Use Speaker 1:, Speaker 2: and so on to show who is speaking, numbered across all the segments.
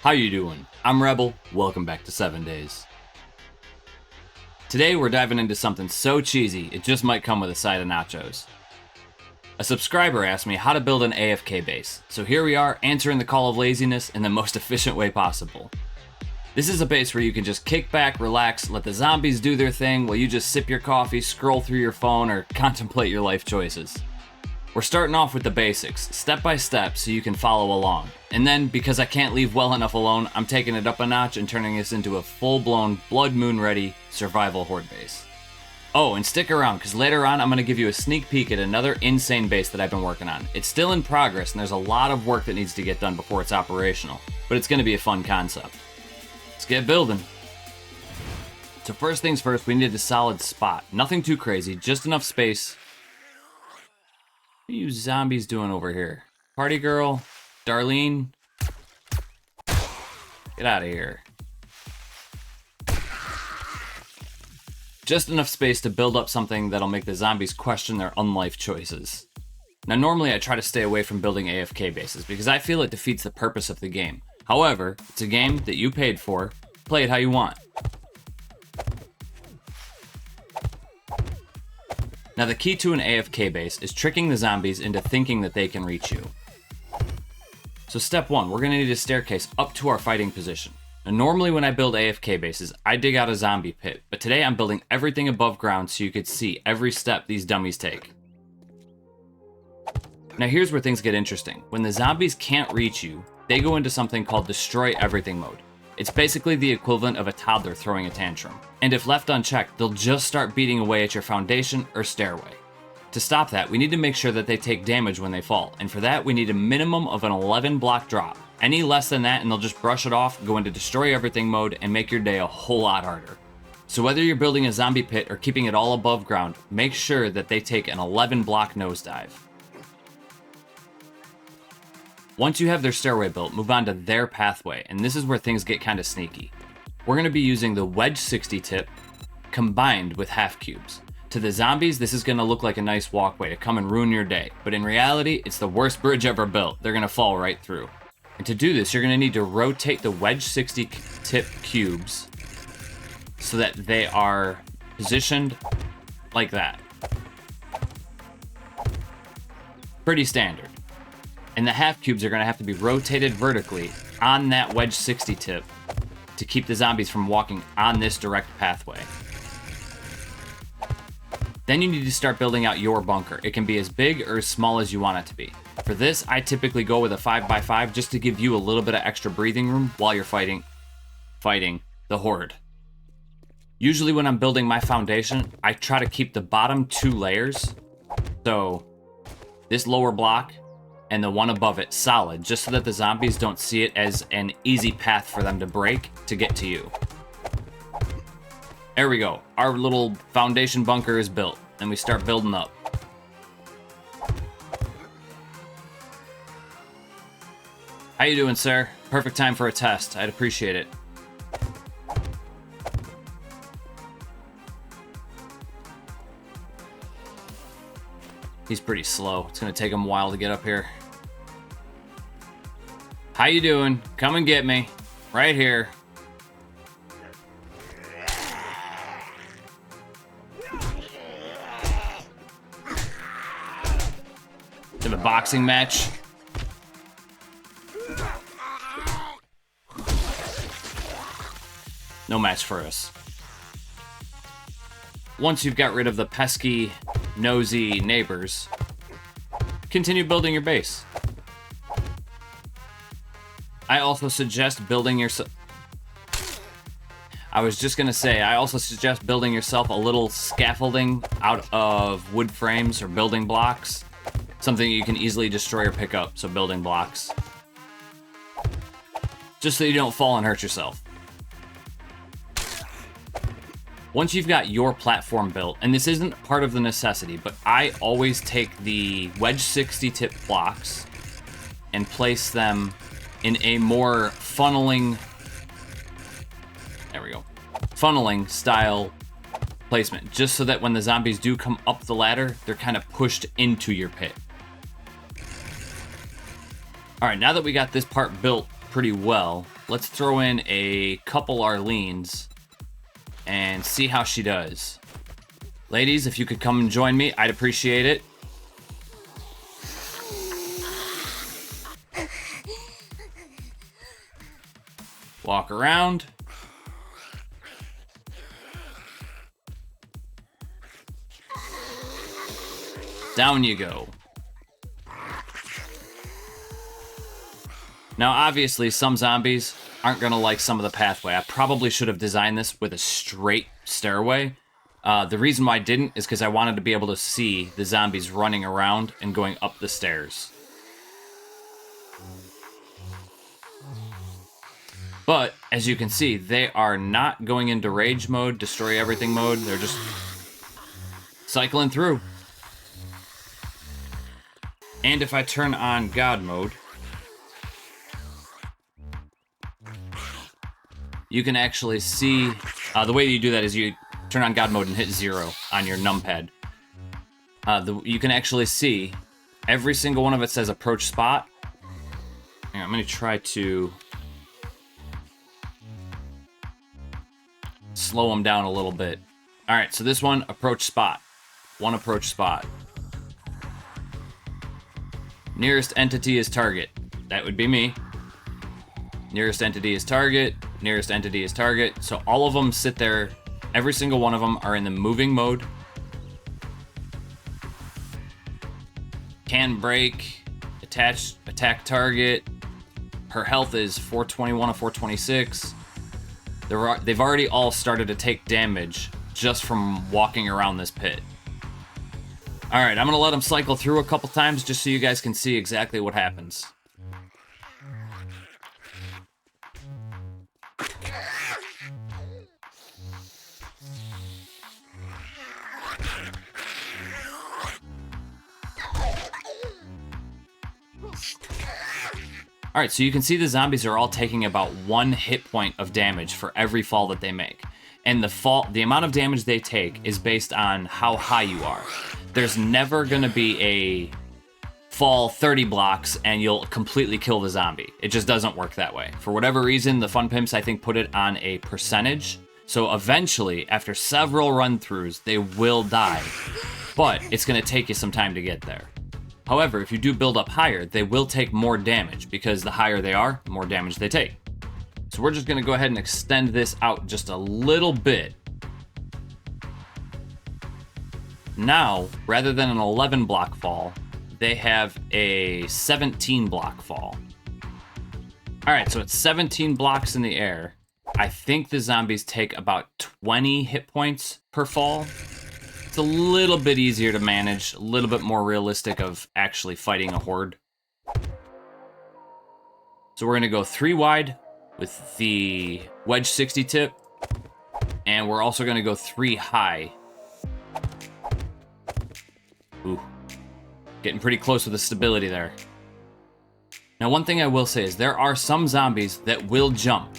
Speaker 1: How you doing? I'm Rebel, welcome back to 7 Days. Today we're diving into something so cheesy, it just might come with a side of nachos. A subscriber asked me how to build an AFK base, so here we are answering the call of laziness in the most efficient way possible. This is a base where you can just kick back, relax, let the zombies do their thing while you just sip your coffee, scroll through your phone, or contemplate your life choices. We're starting off with the basics, step by step, so you can follow along. And then, because I can't leave well enough alone, I'm taking it up a notch and turning this into a full-blown, Blood Moon ready survival horde base. Oh, and stick around, because later on I'm going to give you a sneak peek at another insane base that I've been working on. It's still in progress, and there's a lot of work that needs to get done before it's operational, but it's going to be a fun concept. Let's get building. So first things first, we needed a solid spot. Nothing too crazy, just enough space. What are you zombies doing over here? Party girl? Darlene? Get out of here. Just enough space to build up something that'll make the zombies question their unlife choices. Now normally I try to stay away from building AFK bases because I feel it defeats the purpose of the game. However, it's a game that you paid for. Play it how you want. Now the key to an AFK base is tricking the zombies into thinking that they can reach you. So step one, we're going to need a staircase up to our fighting position. Now normally when I build AFK bases, I dig out a zombie pit, but today I'm building everything above ground so you could see every step these dummies take. Now here's where things get interesting. When the zombies can't reach you, they go into something called destroy everything mode. It's basically the equivalent of a toddler throwing a tantrum. And if left unchecked, they'll just start beating away at your foundation or stairway. To stop that, we need to make sure that they take damage when they fall, and for that we need a minimum of an 11 block drop. Any less than that and they'll just brush it off, go into destroy everything mode, and make your day a whole lot harder. So whether you're building a zombie pit or keeping it all above ground, make sure that they take an 11 block nosedive. Once you have their stairway built, move on to their pathway, and this is where things get kind of sneaky. We're going to be using the Wedge60 tip combined with half cubes. To the zombies, this is going to look like a nice walkway to come and ruin your day, but in reality, it's the worst bridge ever built. They're going to fall right through. And to do this, you're going to need to rotate the Wedge60 tip cubes so that they are positioned like that. Pretty standard. And the half cubes are going to have to be rotated vertically on that Wedge60 tip to keep the zombies from walking on this direct pathway. Then you need to start building out your bunker. It can be as big or as small as you want it to be. For this, I typically go with a 5x5 just to give you a little bit of extra breathing room while you're fighting the horde. Usually when I'm building my foundation, I try to keep the bottom 2 layers, so this lower block and the one above it solid, just so that the zombies don't see it as an easy path for them to break to get to you. There we go. Our little foundation bunker is built, and we start building up. How you doing, sir? Perfect time for a test. I'd appreciate it. He's pretty slow. It's gonna take him a while to get up here. How you doing? Come and get me. Right here. Have a boxing match. No match for us. Once you've got rid of the pesky, nosy neighbors, continue building your base. I also suggest building yourself... I also suggest building yourself a little scaffolding out of wood frames or building blocks. Something you can easily destroy or pick up, so building blocks. Just so you don't fall and hurt yourself. Once you've got your platform built, and this isn't part of the necessity, but I always take the Wedge60 tip blocks and place them in a more funneling style placement, just so that when the zombies do come up the ladder, they're kind of pushed into your pit. All right, now that we got this part built pretty well, let's throw in a couple Arlenes and see how she does. Ladies, if you could come and join me, I'd appreciate it. Walk around. Down you go. Now, obviously, some zombies aren't going to like some of the pathway. I probably should have designed this with a straight stairway. The reason why I didn't is because I wanted to be able to see the zombies running around and going up the stairs. But, as you can see, they are not going into rage mode, destroy everything mode. They're just cycling through. And if I turn on God mode, you can actually see, the way you do that is you turn on God mode and hit 0 on your numpad. You can actually see every single one of it says approach spot. Hang on, I'm going to try to slow them down a little bit. All right, so this one, approach spot. One approach spot. Nearest entity is target. That would be me. Nearest entity is target. Nearest entity is target. So all of them sit there. Every single one of them are in the moving mode. Can break. Attack target. Her health is 421 of 426. They've already all started to take damage just from walking around this pit. Alright, I'm going to let them cycle through a couple times just so you guys can see exactly what happens. Alright, so you can see the zombies are all taking about 1 hit point of damage for every fall that they make. And the amount of damage they take is based on how high you are. There's never going to be a fall 30 blocks and you'll completely kill the zombie. It just doesn't work that way. For whatever reason, the Fun Pimps, I think, put it on a percentage. So eventually, after several run-throughs, they will die. But it's going to take you some time to get there. However, if you do build up higher, they will take more damage because the higher they are, the more damage they take. So we're just going to go ahead and extend this out just a little bit. Now, rather than an 11 block fall, they have a 17 block fall. Alright, so it's 17 blocks in the air. I think the zombies take about 20 hit points per fall. It's a little bit easier to manage, a little bit more realistic of actually fighting a horde. So we're going to go 3 wide with the Wedge60 tip, and we're also going to go 3 high. Ooh, getting pretty close with the stability there. Now, one thing I will say is there are some zombies that will jump.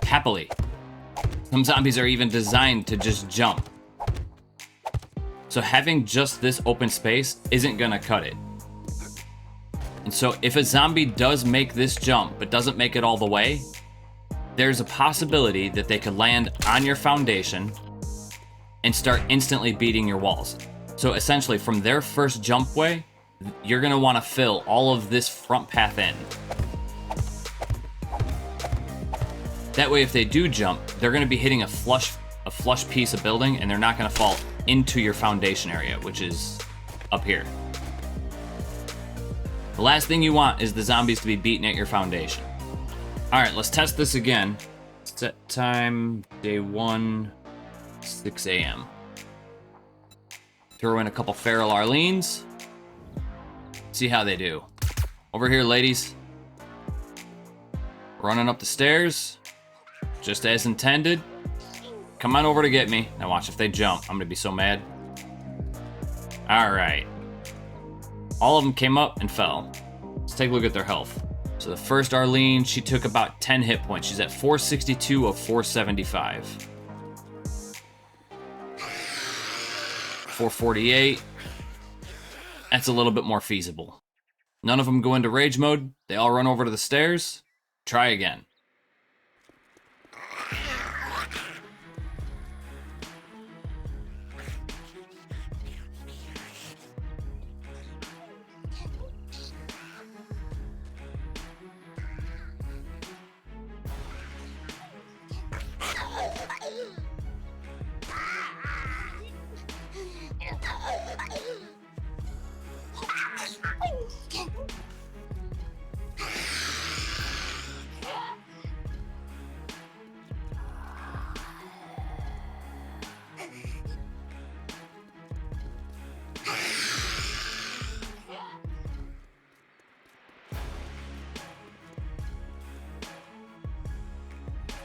Speaker 1: Happily. Some zombies are even designed to just jump. So having just this open space isn't gonna cut it. And so if a zombie does make this jump, but doesn't make it all the way, there's a possibility that they could land on your foundation and start instantly beating your walls. So essentially, from their first jump way, you're gonna wanna fill all of this front path in. That way, if they do jump, they're gonna be hitting a flush piece of building, and they're not gonna fall into your foundation area, which is up here. The last thing you want is the zombies to be beaten at your foundation. Alright, let's test this again. Set time, day 1, 6 a.m. Throw in a couple feral Arlenes. See how they do. Over here, ladies. Running up the stairs. Just as intended. Come on over to get me. Now watch if they jump. I'm gonna be so mad. Alright. All of them came up and fell. Let's take a look at their health. So the first Arlene, she took about 10 hit points. She's at 462 of 475. 448. That's a little bit more feasible. None of them go into rage mode. They all run over to the stairs. Try again.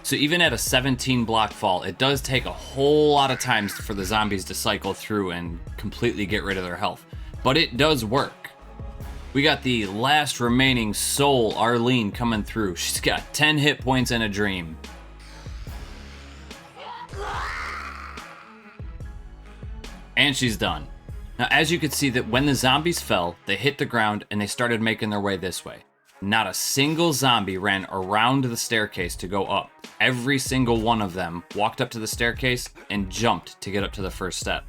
Speaker 1: So even at a 17 block fall, it does take a whole lot of times for the zombies to cycle through and completely get rid of their health. But it does work. We got the last remaining soul, Arlene, coming through. She's got 10 hit points and a dream. And she's done. Now, as you can see that when the zombies fell, they hit the ground and they started making their way this way. Not a single zombie ran around the staircase to go up. Every single one of them walked up to the staircase and jumped to get up to the first step.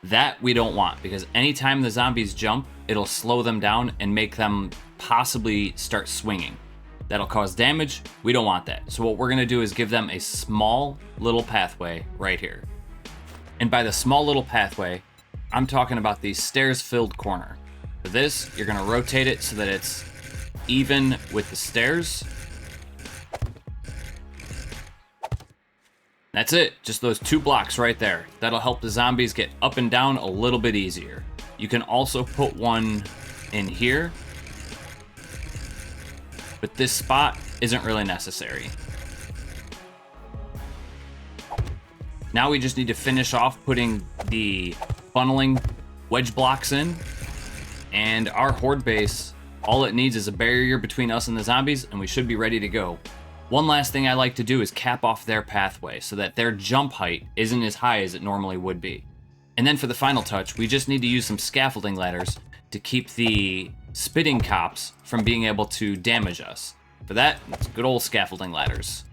Speaker 1: That we don't want, because anytime the zombies jump, it'll slow them down and make them possibly start swinging. That'll cause damage. We don't want that. So what we're gonna do is give them a small little pathway right here. And by the small little pathway, I'm talking about the stairs-filled corner. For this, you're gonna rotate it so that it's even with the stairs. That's it, just those 2 blocks right there. That'll help the zombies get up and down a little bit easier. You can also put one in here, but this spot isn't really necessary. Now we just need to finish off putting the funneling wedge blocks in, and our horde base, all it needs is a barrier between us and the zombies, and we should be ready to go. One last thing I like to do is cap off their pathway so that their jump height isn't as high as it normally would be. And then for the final touch, we just need to use some scaffolding ladders to keep the spitting cops from being able to damage us. For that, it's good old scaffolding ladders.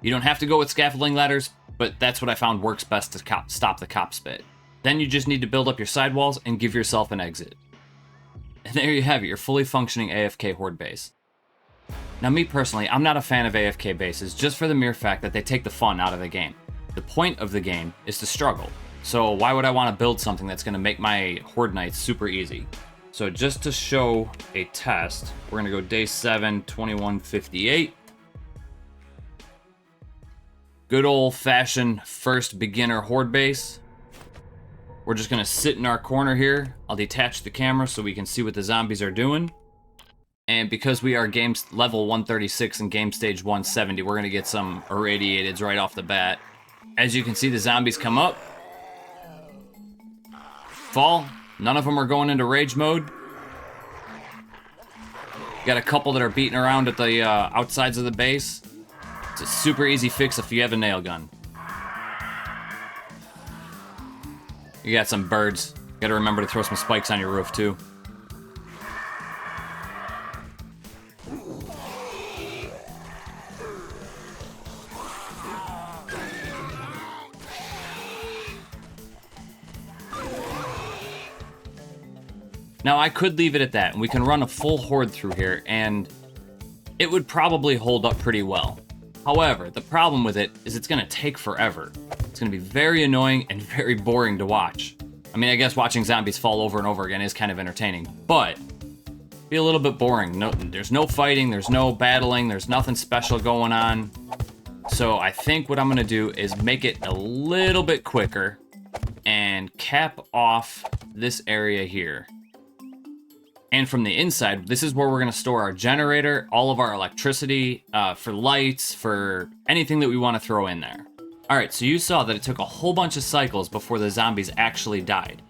Speaker 1: You don't have to go with scaffolding ladders, but that's what I found works best to stop the cop spit. Then you just need to build up your sidewalls and give yourself an exit. And there you have it, your fully functioning AFK horde base. Now me personally, I'm not a fan of AFK bases just for the mere fact that they take the fun out of the game. The point of the game is to struggle. So why would I want to build something that's going to make my horde nights super easy? So just to show a test, we're going to go day 7, 2158. Good old-fashioned first beginner horde base. We're just going to sit in our corner here. I'll detach the camera so we can see what the zombies are doing. And because we are game level 136 and game stage 170, we're going to get some irradiateds right off the bat. As you can see, the zombies come up, fall. None of them are going into rage mode. Got a couple that are beating around at the outsides of the base. It's a super easy fix if you have a nail gun. You got some birds. Got to remember to throw some spikes on your roof too. Now, I could leave it at that, and we can run a full horde through here, and it would probably hold up pretty well. However, the problem with it is it's going to take forever. It's going to be very annoying and very boring to watch. I mean, I guess watching zombies fall over and over again is kind of entertaining, but be a little bit boring. No, there's no fighting, there's no battling, there's nothing special going on. So I think what I'm going to do is make it a little bit quicker and cap off this area here. And from the inside, this is where we're going to store our generator, all of our electricity, for lights, for anything that we want to throw in there. Alright, so you saw that it took a whole bunch of cycles before the zombies actually died.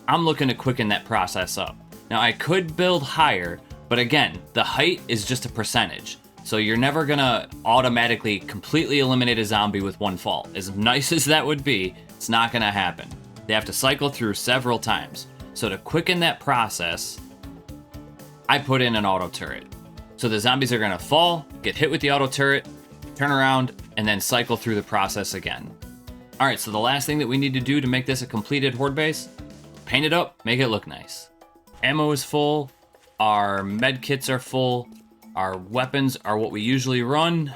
Speaker 1: I'm looking to quicken that process up. Now, I could build higher, but again, the height is just a percentage. So you're never going to automatically completely eliminate a zombie with one fall. As nice as that would be, it's not going to happen. They have to cycle through several times. So to quicken that process, I put in an auto turret. So the zombies are gonna fall, get hit with the auto turret, turn around, and then cycle through the process again. All right, so the last thing that we need to do to make this a completed horde base, paint it up, make it look nice. Ammo is full, our med kits are full, our weapons are what we usually run.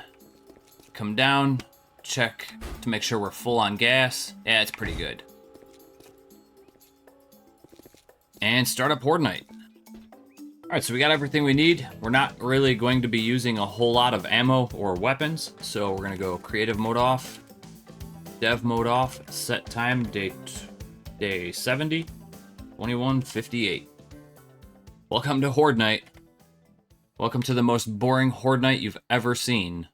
Speaker 1: Come down, check to make sure we're full on gas. Yeah, it's pretty good. And start up horde night. Alright, so we got everything we need. We're not really going to be using a whole lot of ammo or weapons, so we're going to go creative mode off, dev mode off, set time, day 70, 21:58. Welcome to Horde Night. Welcome to the most boring Horde night you've ever seen.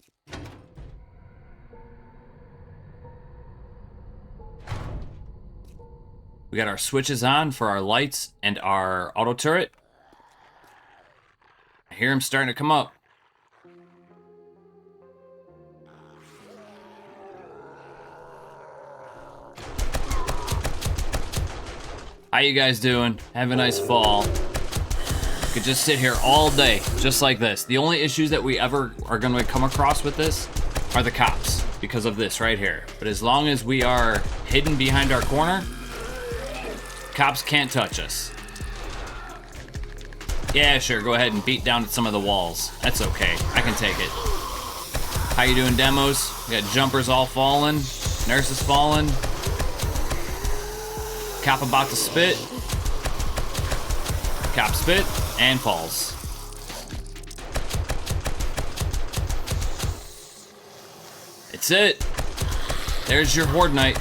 Speaker 1: We got our switches on for our lights and our auto turret. I hear him starting to come up. How you guys doing? Have a nice fall. Could just sit here all day, just like this. The only issues that we ever are going to come across with this are the cops, because of this right here. But as long as we are hidden behind our corner, cops can't touch us. Yeah, sure, go ahead and beat down some of the walls. That's okay, I can take it. How you doing, demos? We got jumpers all falling, nurses falling. Cop about to spit. Cop spit and falls. It's it. There's your Horde night.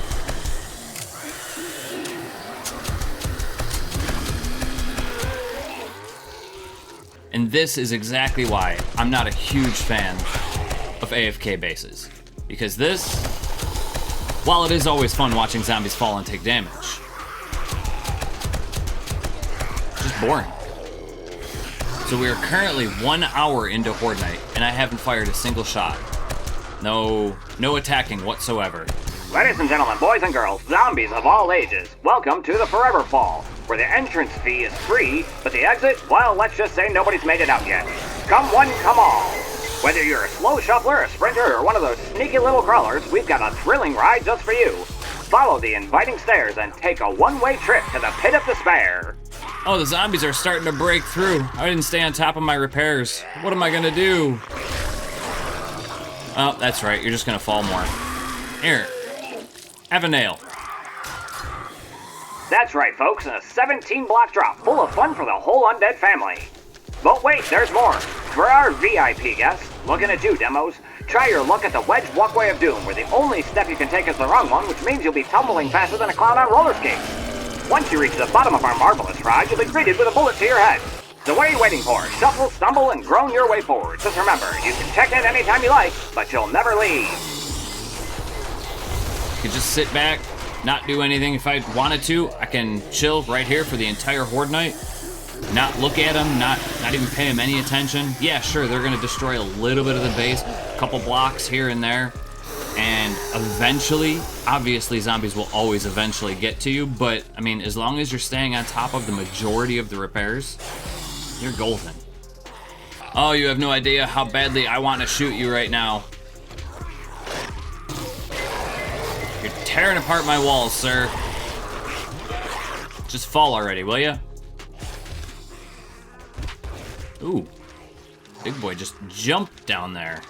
Speaker 1: And this is exactly why I'm not a huge fan of AFK bases. Because this, while it is always fun watching zombies fall and take damage, just boring. So we are currently 1 hour into Horde night, and I haven't fired a single shot. No attacking whatsoever.
Speaker 2: Ladies and gentlemen, boys and girls, zombies of all ages, welcome to the Forever Fall, where the entrance fee is free, but the exit, well, let's just say nobody's made it out yet. Come one, come all. Whether you're a slow shuffler, a sprinter, or one of those sneaky little crawlers, we've got a thrilling ride just for you. Follow the inviting stairs and take a one-way trip to the pit of despair.
Speaker 1: Oh, the zombies are starting to break through. I didn't stay on top of my repairs. What am I gonna do? Oh, that's right, you're just gonna fall more. Here, have a nail.
Speaker 2: That's right, folks, a 17-block drop full of fun for the whole undead family. But wait, there's more. For our VIP guests, looking at you, demos, try your luck at the Wedge Walkway of Doom, where the only step you can take is the wrong one, which means you'll be tumbling faster than a clown on roller skates. Once you reach the bottom of our marvelous ride, you'll be greeted with a bullet to your head. So what are you waiting for? Shuffle, stumble, and groan your way forward. Just remember, you can check in anytime you like, but you'll never leave.
Speaker 1: You can just sit back, not do anything. If I wanted to, I can chill right here for the entire Horde night. Not look at them, not even pay them any attention. Yeah, sure, they're gonna destroy a little bit of the base, a couple blocks here and there. And eventually, obviously zombies will always eventually get to you, but I mean, as long as you're staying on top of the majority of the repairs, you're golden. Oh, you have no idea how badly I want to shoot you right now. You're tearing apart my walls, sir. Just fall already, will ya? Ooh, big boy just jumped down there.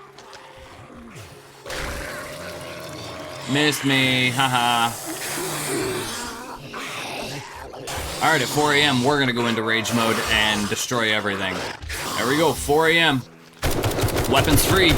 Speaker 1: Missed me, haha. All right, at 4 a.m., we're gonna go into rage mode and destroy everything. There we go, 4 a.m. Weapons free.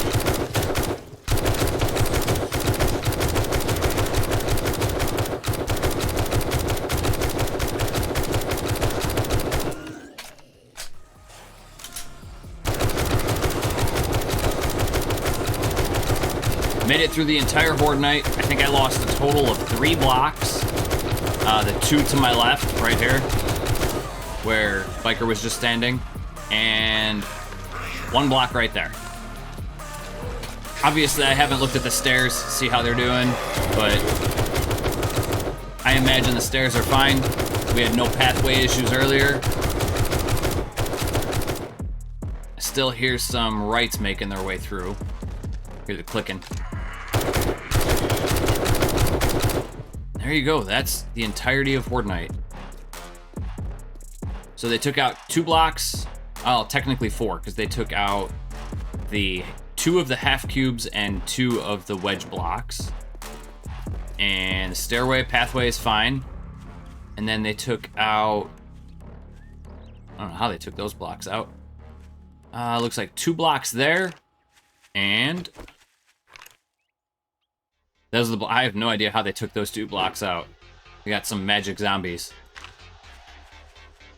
Speaker 1: Made it through the entire Horde night. I think I lost a total of 3 blocks. The 2 to my left, right here, where Biker was just standing, and 1 block right there. Obviously, I haven't looked at the stairs, see how they're doing, but I imagine the stairs are fine. We had no pathway issues earlier. I still hear some rights making their way through. Hear the clicking. There you go, that's the entirety of Horde night. So they took out 2 blocks, well, technically 4, because they took out the 2 of the half cubes and 2 of the wedge blocks. And the stairway pathway is fine. And then they took out, I don't know how they took those blocks out. Looks like 2 blocks there, and those are the I have no idea how they took those 2 blocks out. We got some magic zombies.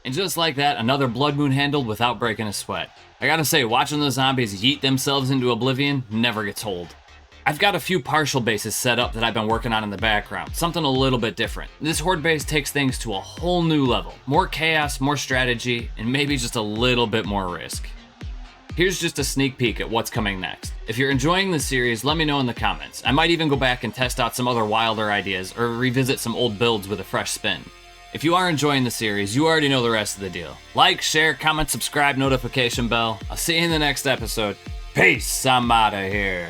Speaker 1: And just like that, another blood moon handled without breaking a sweat. I gotta say, watching the zombies yeet themselves into oblivion never gets old. I've got a few partial bases set up that I've been working on in the background, something a little bit different. This Horde base takes things to a whole new level. More chaos, more strategy, and maybe just a little bit more risk. Here's just a sneak peek at what's coming next. If you're enjoying this series, let me know in the comments. I might even go back and test out some other wilder ideas or revisit some old builds with a fresh spin. If you are enjoying the series, you already know the rest of the deal. Like, share, comment, subscribe, notification bell. I'll see you in the next episode. Peace, I'm outta here.